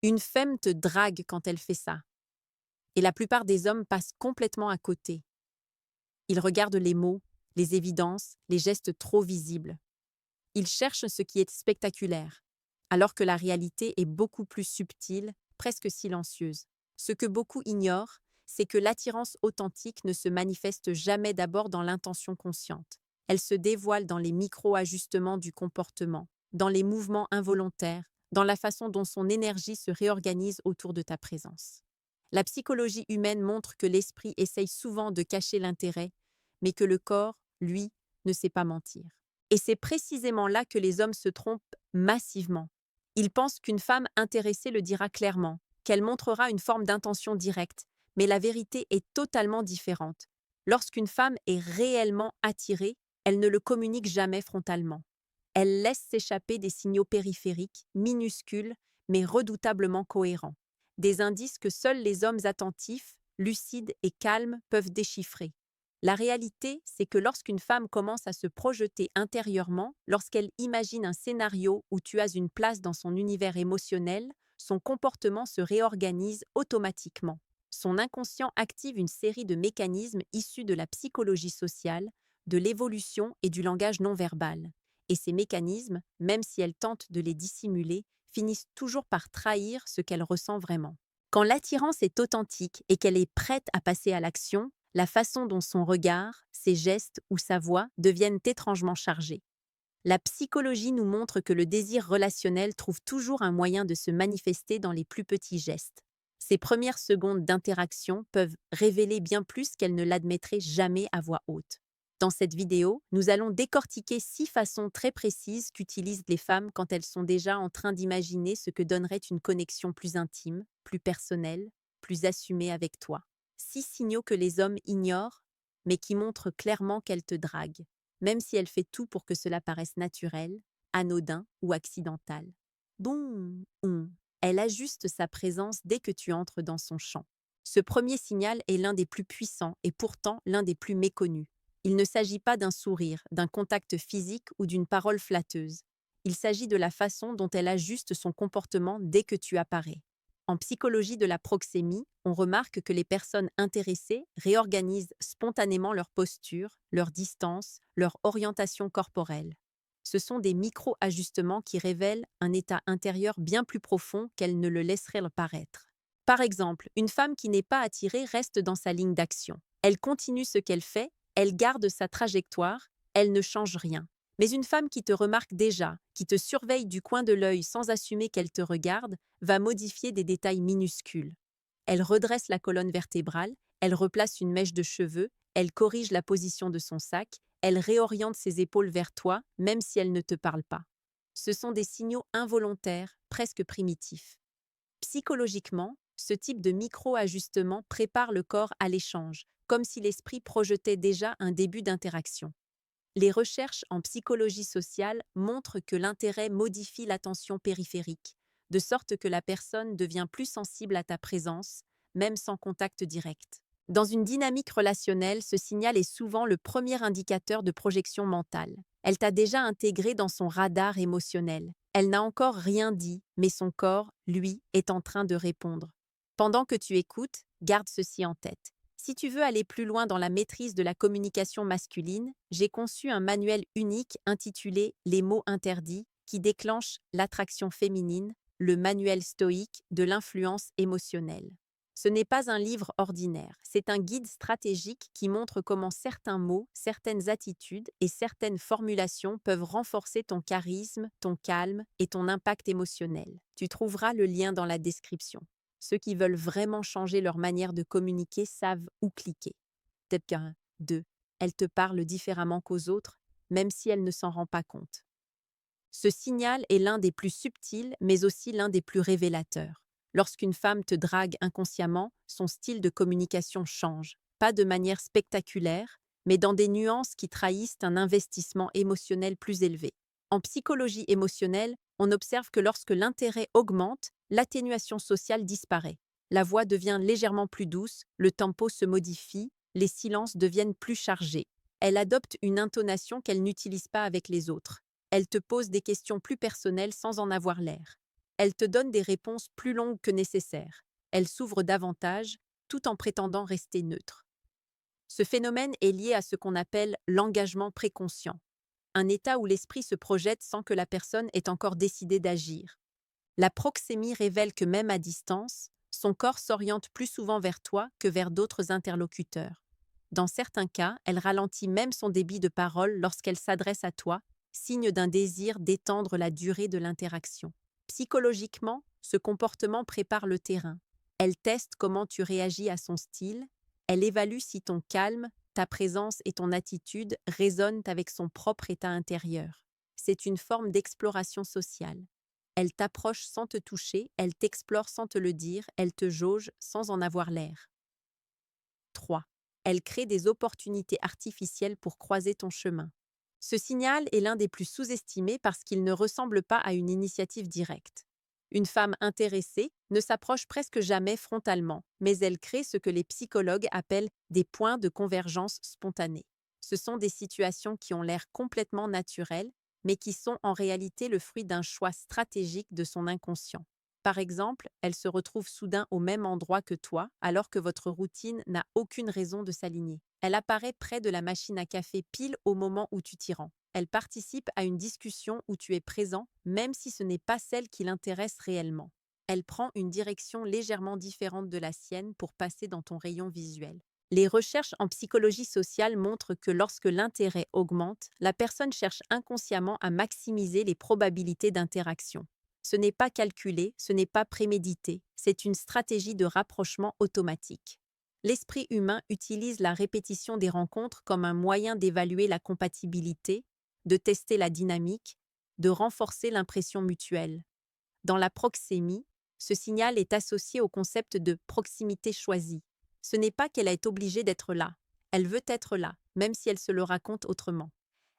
Une femme te drague quand elle fait ça. Et la plupart des hommes passent complètement à côté. Ils regardent les mots, les évidences, les gestes trop visibles. Ils cherchent ce qui est spectaculaire, alors que la réalité est beaucoup plus subtile, presque silencieuse. Ce que beaucoup ignorent, c'est que l'attirance authentique ne se manifeste jamais d'abord dans l'intention consciente. Elle se dévoile dans les micro-ajustements du comportement, dans les mouvements involontaires, dans la façon dont son énergie se réorganise autour de ta présence. La psychologie humaine montre que l'esprit essaye souvent de cacher l'intérêt, mais que le corps, lui, ne sait pas mentir. Et c'est précisément là que les hommes se trompent massivement. Ils pensent qu'une femme intéressée le dira clairement, qu'elle montrera une forme d'intention directe, mais la vérité est totalement différente. Lorsqu'une femme est réellement attirée, elle ne le communique jamais frontalement. Elle laisse s'échapper des signaux périphériques, minuscules, mais redoutablement cohérents. Des indices que seuls les hommes attentifs, lucides et calmes peuvent déchiffrer. La réalité, c'est que lorsqu'une femme commence à se projeter intérieurement, lorsqu'elle imagine un scénario où tu as une place dans son univers émotionnel, son comportement se réorganise automatiquement. Son inconscient active une série de mécanismes issus de la psychologie sociale, de l'évolution et du langage non verbal. Et ces mécanismes, même si elle tente de les dissimuler, finissent toujours par trahir ce qu'elle ressent vraiment. Quand l'attirance est authentique et qu'elle est prête à passer à l'action, la façon dont son regard, ses gestes ou sa voix deviennent étrangement chargés. La psychologie nous montre que le désir relationnel trouve toujours un moyen de se manifester dans les plus petits gestes. Ces premières secondes d'interaction peuvent révéler bien plus qu'elles ne l'admettraient jamais à voix haute. Dans cette vidéo, nous allons décortiquer 6 façons très précises qu'utilisent les femmes quand elles sont déjà en train d'imaginer ce que donnerait une connexion plus intime, plus personnelle, plus assumée avec toi. 6 signaux que les hommes ignorent, mais qui montrent clairement qu'elles te draguent, même si elle fait tout pour que cela paraisse naturel, anodin ou accidental. Bon, elle ajuste sa présence dès que tu entres dans son champ. Ce premier signal est l'un des plus puissants et pourtant l'un des plus méconnus. Il ne s'agit pas d'un sourire, d'un contact physique ou d'une parole flatteuse. Il s'agit de la façon dont elle ajuste son comportement dès que tu apparais. En psychologie de la proxémie, on remarque que les personnes intéressées réorganisent spontanément leur posture, leur distance, leur orientation corporelle. Ce sont des micro-ajustements qui révèlent un état intérieur bien plus profond qu'elles ne le laisseraient le paraître. Par exemple, une femme qui n'est pas attirée reste dans sa ligne d'action. Elle continue ce qu'elle fait, elle garde sa trajectoire, elle ne change rien. Mais une femme qui te remarque déjà, qui te surveille du coin de l'œil sans assumer qu'elle te regarde, va modifier des détails minuscules. Elle redresse la colonne vertébrale, elle replace une mèche de cheveux, elle corrige la position de son sac, elle réoriente ses épaules vers toi, même si elle ne te parle pas. Ce sont des signaux involontaires, presque primitifs. Psychologiquement, ce type de micro-ajustement prépare le corps à l'échange, comme si l'esprit projetait déjà un début d'interaction. Les recherches en psychologie sociale montrent que l'intérêt modifie l'attention périphérique, de sorte que la personne devient plus sensible à ta présence, même sans contact direct. Dans une dynamique relationnelle, ce signal est souvent le premier indicateur de projection mentale. Elle t'a déjà intégré dans son radar émotionnel. Elle n'a encore rien dit, mais son corps, lui, est en train de répondre. Pendant que tu écoutes, garde ceci en tête. Si tu veux aller plus loin dans la maîtrise de la communication masculine, j'ai conçu un manuel unique intitulé Les mots interdits qui déclenche l'attraction féminine, le manuel stoïque de l'influence émotionnelle. Ce n'est pas un livre ordinaire, c'est un guide stratégique qui montre comment certains mots, certaines attitudes et certaines formulations peuvent renforcer ton charisme, ton calme et ton impact émotionnel. Tu trouveras le lien dans la description. Ceux qui veulent vraiment changer leur manière de communiquer savent où cliquer. Step 1, 2. Elle te parle différemment qu'aux autres, même si elle ne s'en rend pas compte. Ce signal est l'un des plus subtils, mais aussi l'un des plus révélateurs. Lorsqu'une femme te drague inconsciemment, son style de communication change, pas de manière spectaculaire, mais dans des nuances qui trahissent un investissement émotionnel plus élevé. En psychologie émotionnelle, on observe que lorsque l'intérêt augmente, l'atténuation sociale disparaît. La voix devient légèrement plus douce, le tempo se modifie, les silences deviennent plus chargés. Elle adopte une intonation qu'elle n'utilise pas avec les autres. Elle te pose des questions plus personnelles sans en avoir l'air. Elle te donne des réponses plus longues que nécessaire. Elle s'ouvre davantage, tout en prétendant rester neutre. Ce phénomène est lié à ce qu'on appelle l'engagement préconscient, un état où l'esprit se projette sans que la personne ait encore décidé d'agir. La proxémie révèle que même à distance, son corps s'oriente plus souvent vers toi que vers d'autres interlocuteurs. Dans certains cas, elle ralentit même son débit de parole lorsqu'elle s'adresse à toi, signe d'un désir d'étendre la durée de l'interaction. Psychologiquement, ce comportement prépare le terrain. Elle teste comment tu réagis à son style, elle évalue si ton calme, ta présence et ton attitude résonnent avec son propre état intérieur. C'est une forme d'exploration sociale. Elle t'approche sans te toucher, elle t'explore sans te le dire, elle te jauge sans en avoir l'air. 3. Elle crée des opportunités artificielles pour croiser ton chemin. Ce signal est l'un des plus sous-estimés parce qu'il ne ressemble pas à une initiative directe. Une femme intéressée ne s'approche presque jamais frontalement, mais elle crée ce que les psychologues appellent des points de convergence spontanés. Ce sont des situations qui ont l'air complètement naturelles, mais qui sont en réalité le fruit d'un choix stratégique de son inconscient. Par exemple, elle se retrouve soudain au même endroit que toi, alors que votre routine n'a aucune raison de s'aligner. Elle apparaît près de la machine à café pile au moment où tu t'y rends. Elle participe à une discussion où tu es présent, même si ce n'est pas celle qui l'intéresse réellement. Elle prend une direction légèrement différente de la sienne pour passer dans ton rayon visuel. Les recherches en psychologie sociale montrent que lorsque l'intérêt augmente, la personne cherche inconsciemment à maximiser les probabilités d'interaction. Ce n'est pas calculé, ce n'est pas prémédité, c'est une stratégie de rapprochement automatique. L'esprit humain utilise la répétition des rencontres comme un moyen d'évaluer la compatibilité, de tester la dynamique, de renforcer l'impression mutuelle. Dans la proxémie, ce signal est associé au concept de proximité choisie. Ce n'est pas qu'elle est obligée d'être là, elle veut être là, même si elle se le raconte autrement.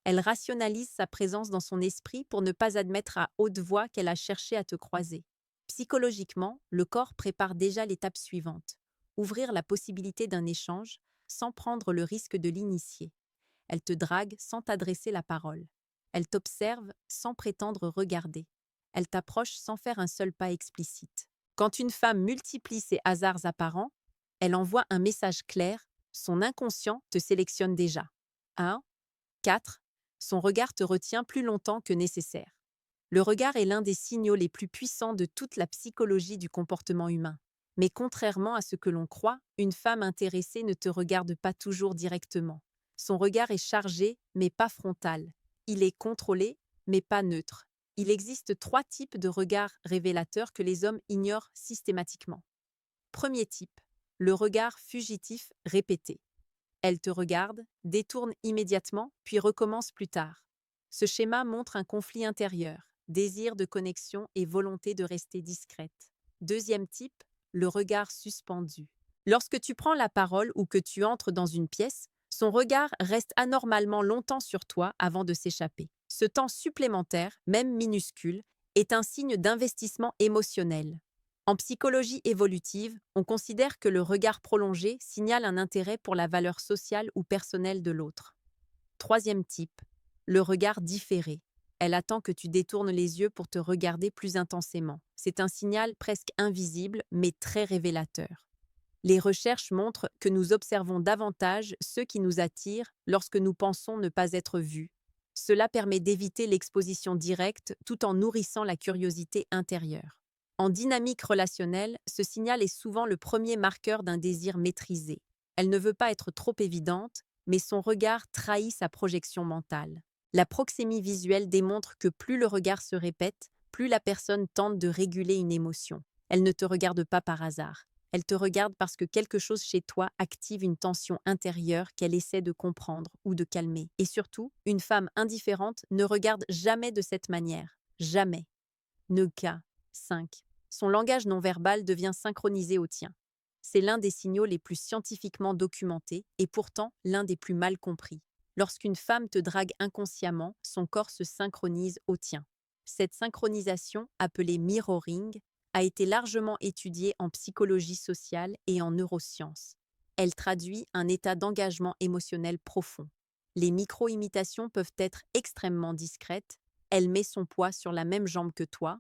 Elle rationalise sa présence dans son esprit pour ne pas admettre à haute voix qu'elle a cherché à te croiser. Psychologiquement, le corps prépare déjà l'étape suivante, ouvrir la possibilité d'un échange sans prendre le risque de l'initier. Elle te drague sans t'adresser la parole. Elle t'observe sans prétendre regarder. Elle t'approche sans faire un seul pas explicite. Quand une femme multiplie ses hasards apparents, elle envoie un message clair, son inconscient te sélectionne déjà. 1. 4. Son regard te retient plus longtemps que nécessaire. Le regard est l'un des signaux les plus puissants de toute la psychologie du comportement humain. Mais contrairement à ce que l'on croit, une femme intéressée ne te regarde pas toujours directement. Son regard est chargé, mais pas frontal. Il est contrôlé, mais pas neutre. Il existe 3 types de regards révélateurs que les hommes ignorent systématiquement. Premier type, le regard fugitif répété. Elle te regarde, détourne immédiatement, puis recommence plus tard. Ce schéma montre un conflit intérieur, désir de connexion et volonté de rester discrète. Deuxième type, le regard suspendu. Lorsque tu prends la parole ou que tu entres dans une pièce, son regard reste anormalement longtemps sur toi avant de s'échapper. Ce temps supplémentaire, même minuscule, est un signe d'investissement émotionnel. En psychologie évolutive, on considère que le regard prolongé signale un intérêt pour la valeur sociale ou personnelle de l'autre. Troisième type, le regard différé. Elle attend que tu détournes les yeux pour te regarder plus intensément. C'est un signal presque invisible, mais très révélateur. Les recherches montrent que nous observons davantage ceux qui nous attirent lorsque nous pensons ne pas être vus. Cela permet d'éviter l'exposition directe tout en nourrissant la curiosité intérieure. En dynamique relationnelle, ce signal est souvent le premier marqueur d'un désir maîtrisé. Elle ne veut pas être trop évidente, mais son regard trahit sa projection mentale. La proxémie visuelle démontre que plus le regard se répète, plus la personne tente de réguler une émotion. Elle ne te regarde pas par hasard. Elle te regarde parce que quelque chose chez toi active une tension intérieure qu'elle essaie de comprendre ou de calmer. Et surtout, une femme indifférente ne regarde jamais de cette manière. Jamais. Neuka. 5. Son langage non-verbal devient synchronisé au tien. C'est l'un des signaux les plus scientifiquement documentés et pourtant l'un des plus mal compris. Lorsqu'une femme te drague inconsciemment, son corps se synchronise au tien. Cette synchronisation, appelée mirroring, a été largement étudiée en psychologie sociale et en neurosciences. Elle traduit un état d'engagement émotionnel profond. Les micro-imitations peuvent être extrêmement discrètes. Elle met son poids sur la même jambe que toi.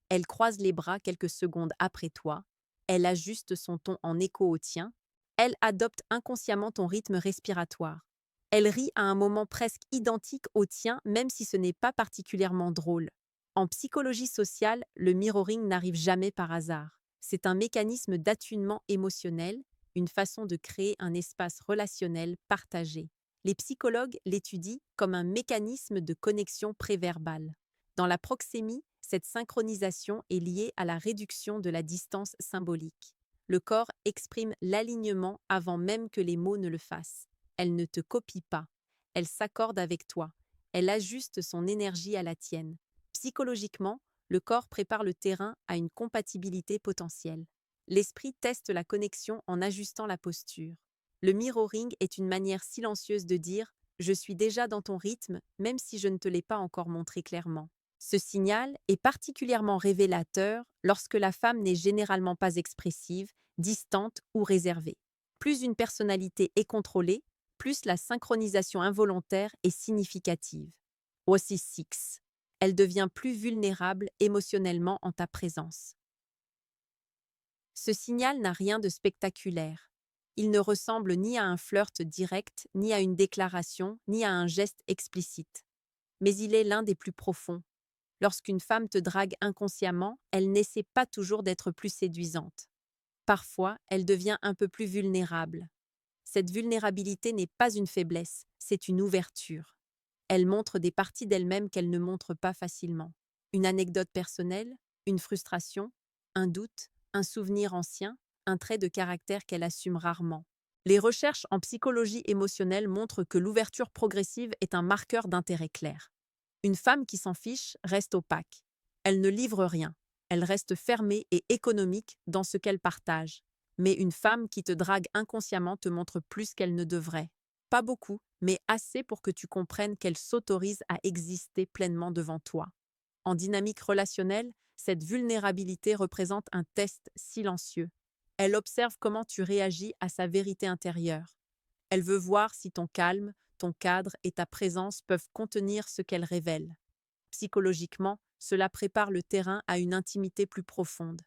Elle croise les bras quelques secondes après toi. Elle ajuste son ton en écho au tien. Elle adopte inconsciemment ton rythme respiratoire. Elle rit à un moment presque identique au tien, même si ce n'est pas particulièrement drôle. En psychologie sociale, le mirroring n'arrive jamais par hasard. C'est un mécanisme d'attunement émotionnel, une façon de créer un espace relationnel partagé. Les psychologues l'étudient comme un mécanisme de connexion préverbale. Dans la proxémie, cette synchronisation est liée à la réduction de la distance symbolique. Le corps exprime l'alignement avant même que les mots ne le fassent. Elle ne te copie pas. Elle s'accorde avec toi. Elle ajuste son énergie à la tienne. Psychologiquement, le corps prépare le terrain à une compatibilité potentielle. L'esprit teste la connexion en ajustant la posture. Le mirroring est une manière silencieuse de dire « Je suis déjà dans ton rythme, même si je ne te l'ai pas encore montré clairement ». Ce signal est particulièrement révélateur lorsque la femme n'est généralement pas expressive, distante ou réservée. Plus une personnalité est contrôlée, plus la synchronisation involontaire est significative. Aussi 6. Elle devient plus vulnérable émotionnellement en ta présence. Ce signal n'a rien de spectaculaire. Il ne ressemble ni à un flirt direct, ni à une déclaration, ni à un geste explicite. Mais il est l'un des plus profonds. Lorsqu'une femme te drague inconsciemment, elle n'essaie pas toujours d'être plus séduisante. Parfois, elle devient un peu plus vulnérable. Cette vulnérabilité n'est pas une faiblesse, c'est une ouverture. Elle montre des parties d'elle-même qu'elle ne montre pas facilement. Une anecdote personnelle, une frustration, un doute, un souvenir ancien, un trait de caractère qu'elle assume rarement. Les recherches en psychologie émotionnelle montrent que l'ouverture progressive est un marqueur d'intérêt clair. Une femme qui s'en fiche reste opaque. Elle ne livre rien. Elle reste fermée et économique dans ce qu'elle partage. Mais une femme qui te drague inconsciemment te montre plus qu'elle ne devrait. Pas beaucoup, mais assez pour que tu comprennes qu'elle s'autorise à exister pleinement devant toi. En dynamique relationnelle, cette vulnérabilité représente un test silencieux. Elle observe comment tu réagis à sa vérité intérieure. Elle veut voir si ton calme, ton cadre et ta présence peuvent contenir ce qu'elle révèle. Psychologiquement, cela prépare le terrain à une intimité plus profonde.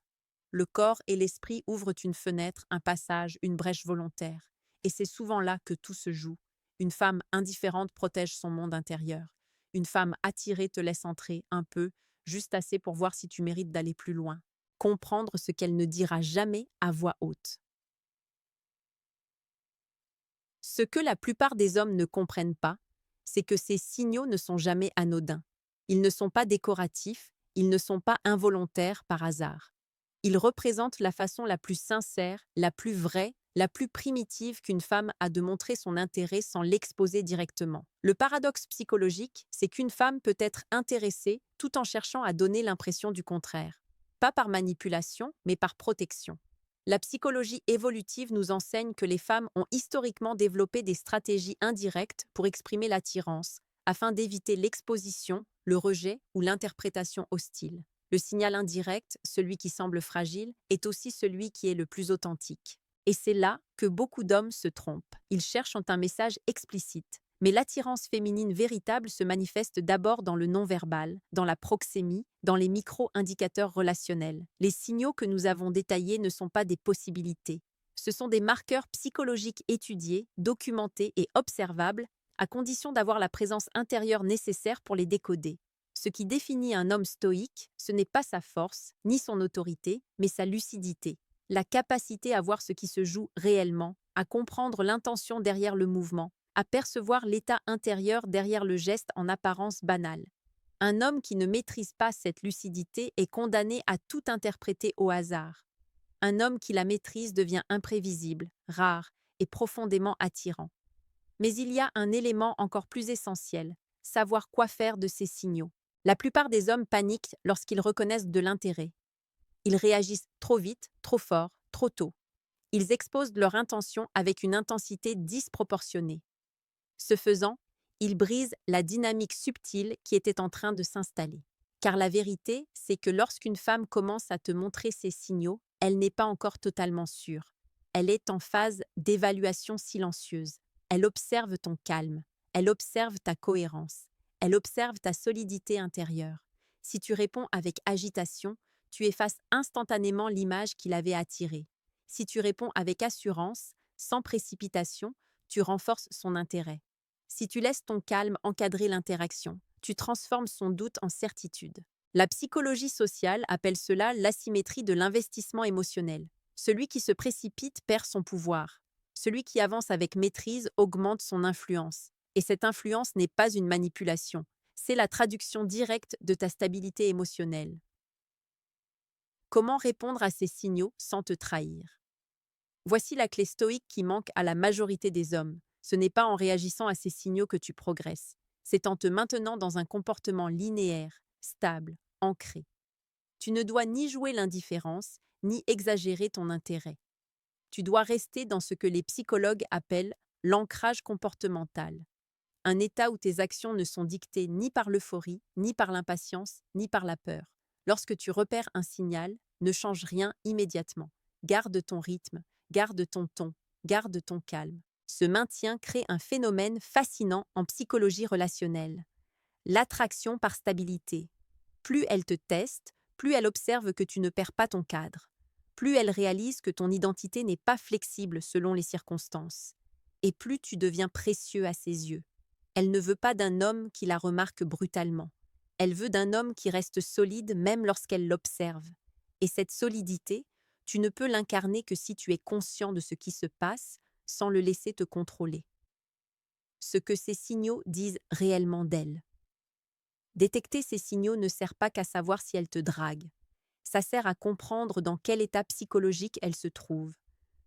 Le corps et l'esprit ouvrent une fenêtre, un passage, une brèche volontaire. Et c'est souvent là que tout se joue. Une femme indifférente protège son monde intérieur. Une femme attirée te laisse entrer un peu, juste assez pour voir si tu mérites d'aller plus loin. Comprendre ce qu'elle ne dira jamais à voix haute. Ce que la plupart des hommes ne comprennent pas, c'est que ces signaux ne sont jamais anodins. Ils ne sont pas décoratifs, ils ne sont pas involontaires par hasard. Ils représentent la façon la plus sincère, la plus vraie, la plus primitive qu'une femme a de montrer son intérêt sans l'exposer directement. Le paradoxe psychologique, c'est qu'une femme peut être intéressée tout en cherchant à donner l'impression du contraire. Pas par manipulation, mais par protection. La psychologie évolutive nous enseigne que les femmes ont historiquement développé des stratégies indirectes pour exprimer l'attirance, afin d'éviter l'exposition, le rejet ou l'interprétation hostile. Le signal indirect, celui qui semble fragile, est aussi celui qui est le plus authentique. Et c'est là que beaucoup d'hommes se trompent. Ils cherchent un message explicite. Mais l'attirance féminine véritable se manifeste d'abord dans le non-verbal, dans la proxémie, dans les micro-indicateurs relationnels. Les signaux que nous avons détaillés ne sont pas des possibilités. Ce sont des marqueurs psychologiques étudiés, documentés et observables, à condition d'avoir la présence intérieure nécessaire pour les décoder. Ce qui définit un homme stoïque, ce n'est pas sa force, ni son autorité, mais sa lucidité. La capacité à voir ce qui se joue réellement, à comprendre l'intention derrière le mouvement, à percevoir l'état intérieur derrière le geste en apparence banal. Un homme qui ne maîtrise pas cette lucidité est condamné à tout interpréter au hasard. Un homme qui la maîtrise devient imprévisible, rare et profondément attirant. Mais il y a un élément encore plus essentiel, savoir quoi faire de ces signaux. La plupart des hommes paniquent lorsqu'ils reconnaissent de l'intérêt. Ils réagissent trop vite, trop fort, trop tôt. Ils exposent leur intention avec une intensité disproportionnée. Ce faisant, ils brisent la dynamique subtile qui était en train de s'installer. Car la vérité, c'est que lorsqu'une femme commence à te montrer ses signaux, elle n'est pas encore totalement sûre. Elle est en phase d'évaluation silencieuse. Elle observe ton calme. Elle observe ta cohérence. Elle observe ta solidité intérieure. Si tu réponds avec agitation, tu effaces instantanément l'image qu'il avait attirée. Si tu réponds avec assurance, sans précipitation, tu renforces son intérêt. Si tu laisses ton calme encadrer l'interaction, tu transformes son doute en certitude. La psychologie sociale appelle cela l'asymétrie de l'investissement émotionnel. Celui qui se précipite perd son pouvoir. Celui qui avance avec maîtrise augmente son influence. Et cette influence n'est pas une manipulation, c'est la traduction directe de ta stabilité émotionnelle. Comment répondre à ces signaux sans te trahir? Voici la clé stoïque qui manque à la majorité des hommes. Ce n'est pas en réagissant à ces signaux que tu progresses. C'est en te maintenant dans un comportement linéaire, stable, ancré. Tu ne dois ni jouer l'indifférence, ni exagérer ton intérêt. Tu dois rester dans ce que les psychologues appellent l'ancrage comportemental. Un état où tes actions ne sont dictées ni par l'euphorie, ni par l'impatience, ni par la peur. Lorsque tu repères un signal, ne change rien immédiatement. Garde ton rythme, garde ton ton, garde ton calme. Ce maintien crée un phénomène fascinant en psychologie relationnelle. L'attraction par stabilité. Plus elle te teste, plus elle observe que tu ne perds pas ton cadre. Plus elle réalise que ton identité n'est pas flexible selon les circonstances. Et plus tu deviens précieux à ses yeux. Elle ne veut pas d'un homme qui la remarque brutalement. Elle veut d'un homme qui reste solide même lorsqu'elle l'observe. Et cette solidité, tu ne peux l'incarner que si tu es conscient de ce qui se passe sans le laisser te contrôler. Ce que ces signaux disent réellement d'elle. Détecter ces signaux ne sert pas qu'à savoir si elle te drague. Ça sert à comprendre dans quel état psychologique elle se trouve.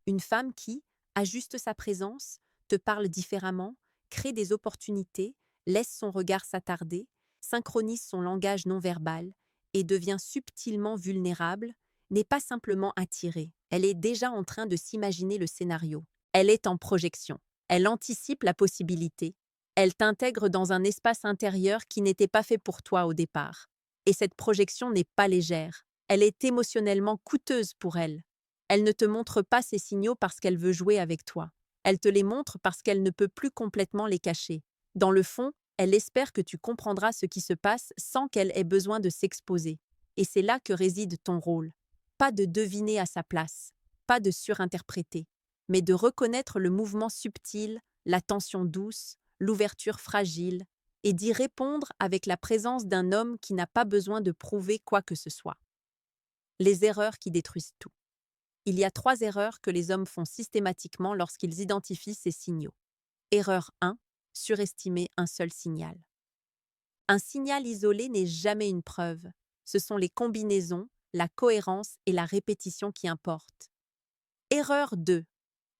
Une femme qui ajuste sa présence, te parle différemment, crée des opportunités, laisse son regard s'attarder, synchronise son langage non verbal et devient subtilement vulnérable, n'est pas simplement attirée. Elle est déjà en train de s'imaginer le scénario. Elle est en projection. Elle anticipe la possibilité. Elle t'intègre dans un espace intérieur qui n'était pas fait pour toi au départ. Et cette projection n'est pas légère. Elle est émotionnellement coûteuse pour elle. Elle ne te montre pas ces signaux parce qu'elle veut jouer avec toi. Elle te les montre parce qu'elle ne peut plus complètement les cacher. Dans le fond, elle espère que tu comprendras ce qui se passe sans qu'elle ait besoin de s'exposer. Et c'est là que réside ton rôle. Pas de deviner à sa place, pas de surinterpréter, mais de reconnaître le mouvement subtil, la tension douce, l'ouverture fragile, et d'y répondre avec la présence d'un homme qui n'a pas besoin de prouver quoi que ce soit. Les erreurs qui détruisent tout. Il y a 3 erreurs que les hommes font systématiquement lorsqu'ils identifient ces signaux. Erreur 1. Surestimer un seul signal. Un signal isolé n'est jamais une preuve. Ce sont les combinaisons, la cohérence et la répétition qui importent. Erreur 2.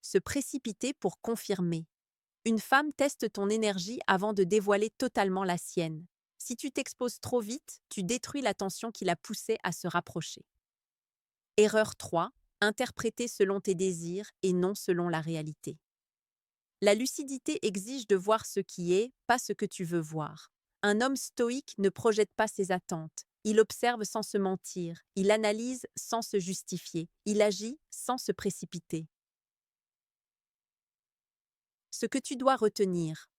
Se précipiter pour confirmer. Une femme teste ton énergie avant de dévoiler totalement la sienne. Si tu t'exposes trop vite, tu détruis l'attention qui l'a poussée à se rapprocher. Erreur 3. Interpréter selon tes désirs et non selon la réalité. La lucidité exige de voir ce qui est, pas ce que tu veux voir. Un homme stoïque ne projette pas ses attentes. Il observe sans se mentir, il analyse sans se justifier, il agit sans se précipiter. Ce que tu dois retenir.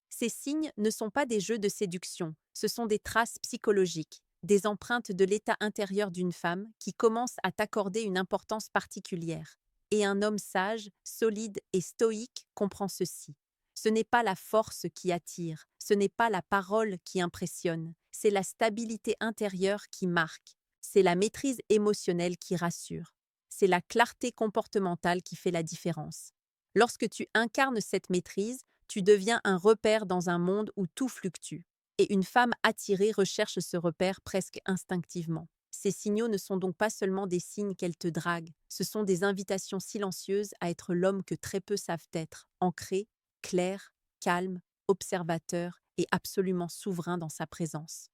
Ces signes ne sont pas des jeux de séduction, ce sont des traces psychologiques, des empreintes de l'état intérieur d'une femme qui commence à t'accorder une importance particulière. Et un homme sage, solide et stoïque comprend ceci. Ce n'est pas la force qui attire, ce n'est pas la parole qui impressionne, c'est la stabilité intérieure qui marque, c'est la maîtrise émotionnelle qui rassure, c'est la clarté comportementale qui fait la différence. Lorsque tu incarnes cette maîtrise, tu deviens un repère dans un monde où tout fluctue. Et une femme attirée recherche ce repère presque instinctivement. Ces signaux ne sont donc pas seulement des signes qu'elle te drague, ce sont des invitations silencieuses à être l'homme que très peu savent être, ancré, clair, calme, observateur et absolument souverain dans sa présence.